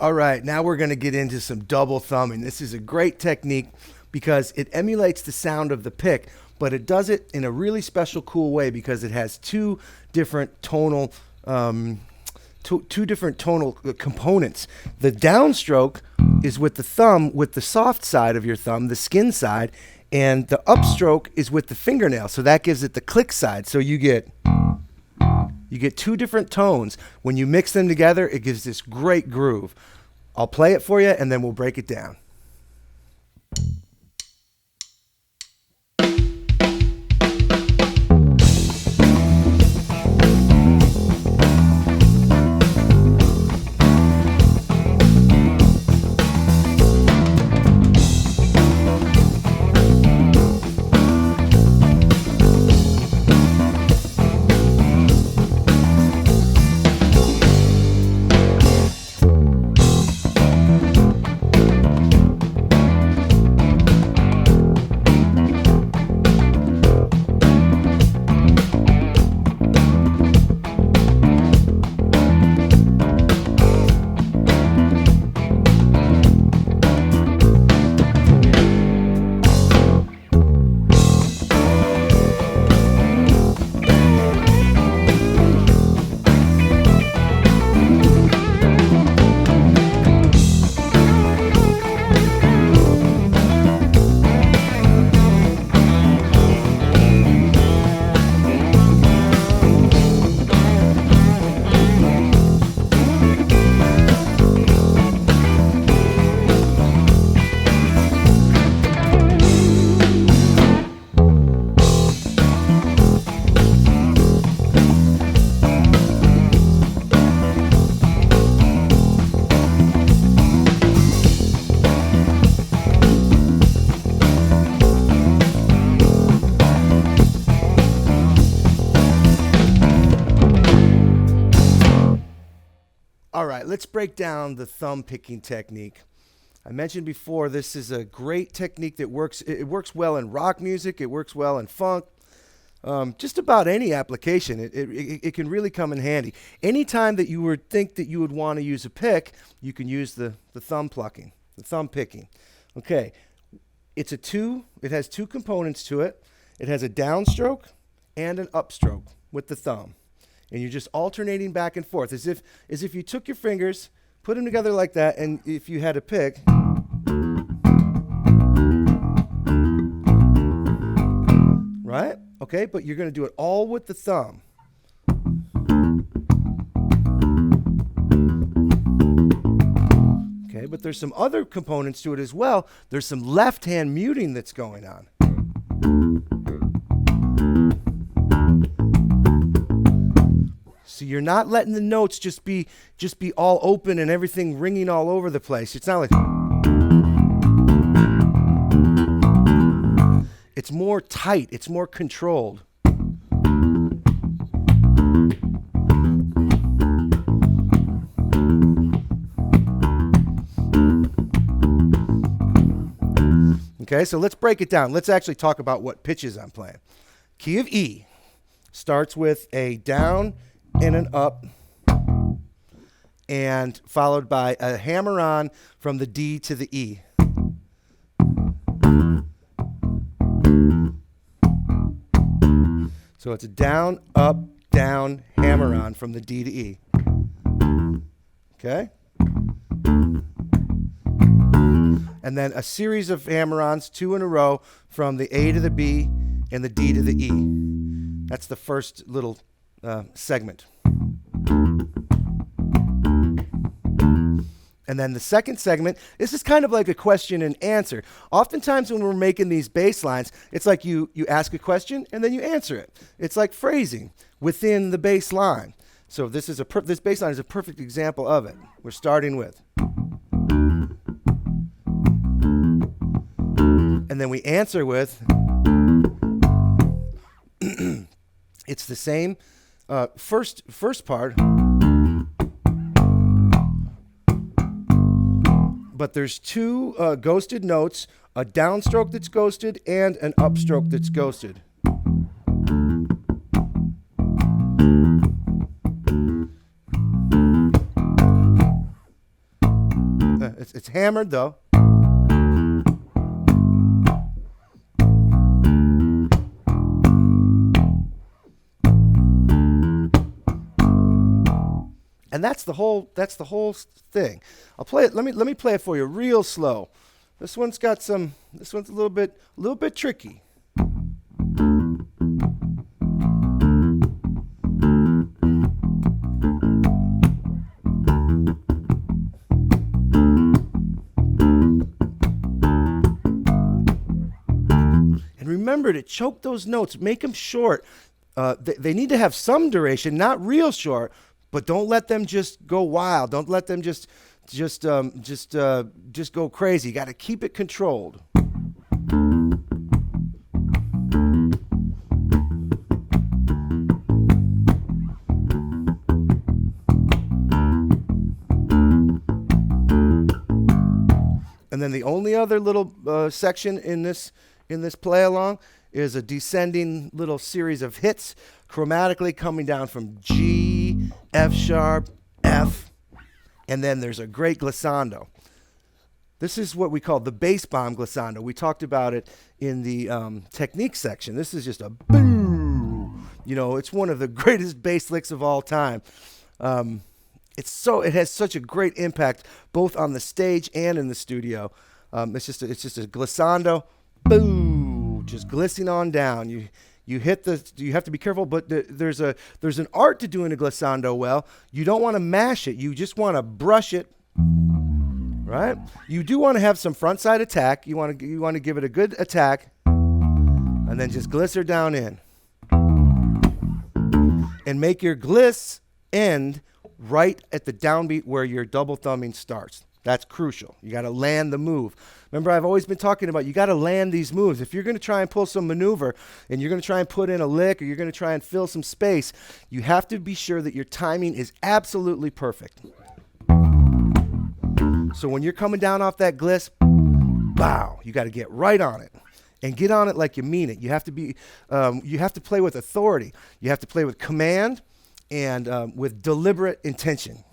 All right, now we're going to get into some double thumbing. This is a great technique because it emulates the sound of the pick, but it does it in a really special, cool way because it has two different tonal components. The downstroke is with the thumb, with the soft side of your thumb, the skin side, and the upstroke is with the fingernail. So that gives it the click side. So you get two different tones. When you mix them together, it gives this great groove. I'll play it for you, and then we'll break it down. All right, let's break down the thumb picking technique. I mentioned before, this is a great technique that works. It works well in rock music. It works well in funk. Just about any application, it can really come in handy. Anytime that you would think that you would want to use a pick, you can use the thumb plucking, the thumb picking. Okay, it has two components to it. It has a downstroke and an upstroke with the thumb. And you're just alternating back and forth as if you took your fingers, put them together like that, and if you had a pick, right? Okay, but you're going to do it all with the thumb. Okay, but there's some other components to it as well. There's some left-hand muting that's going on. So you're not letting the notes just be all open and everything ringing all over the place. It's not like... It's more tight. It's more controlled. Okay, so let's break it down. Let's actually talk about what pitches I'm playing. Key of E starts with a down and an up, and followed by a hammer-on from the D to the E. So it's a down, up, down, hammer-on from the D to E. Okay? And then a series of hammer-ons, 2 in a row, from the A to the B and the D to the E. That's the first little segment. And then the second segment, this is kind of like a question and answer. Oftentimes when we're making these bass lines, it's like you ask a question and then you answer it. It's like phrasing within the bass line. So this bass line is a perfect example of it. We're starting with. And then we answer with. It's the same first part, but there's two ghosted notes, a downstroke that's ghosted and an upstroke that's ghosted. It's hammered though. And that's the whole thing. I'll play it. Let me play it for you real slow. This one's a little bit tricky. And remember to choke those notes, make them short. They need to have some duration, not real short, but don't let them just go wild. Don't let them just go crazy. You got to keep it controlled. And then the only other little section in this play along is a descending little series of hits, chromatically coming down from G, F sharp, F, and then there's a great glissando. This is what we call the bass bomb glissando. We talked about it in the technique section. This is just a boom. You know, it's one of the greatest bass licks of all time. It has such a great impact both on the stage and in the studio. It's just a glissando, boom, just glissing on down. You hit you have to be careful, but there's an art to doing a glissando well. You don't want to mash it. You just want to brush it, right? You do want to have some front side attack. You want to give it a good attack, and then just glisser down in, and make your gliss end right at the downbeat where your double thumbing starts. That's crucial. You got to land the move. Remember, I've always been talking about you got to land these moves. If you're going to try and pull some maneuver and you're going to try and put in a lick or you're going to try and fill some space, you have to be sure that your timing is absolutely perfect. So when you're coming down off that gliss, bow, you got to get right on it. And get on it like you mean it. You have to play with authority. You have to play with command and with deliberate intention.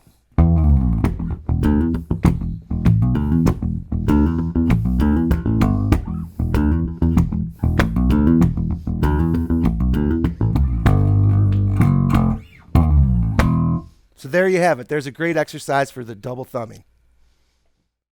So there you have it. There's a great exercise for the double thumbing.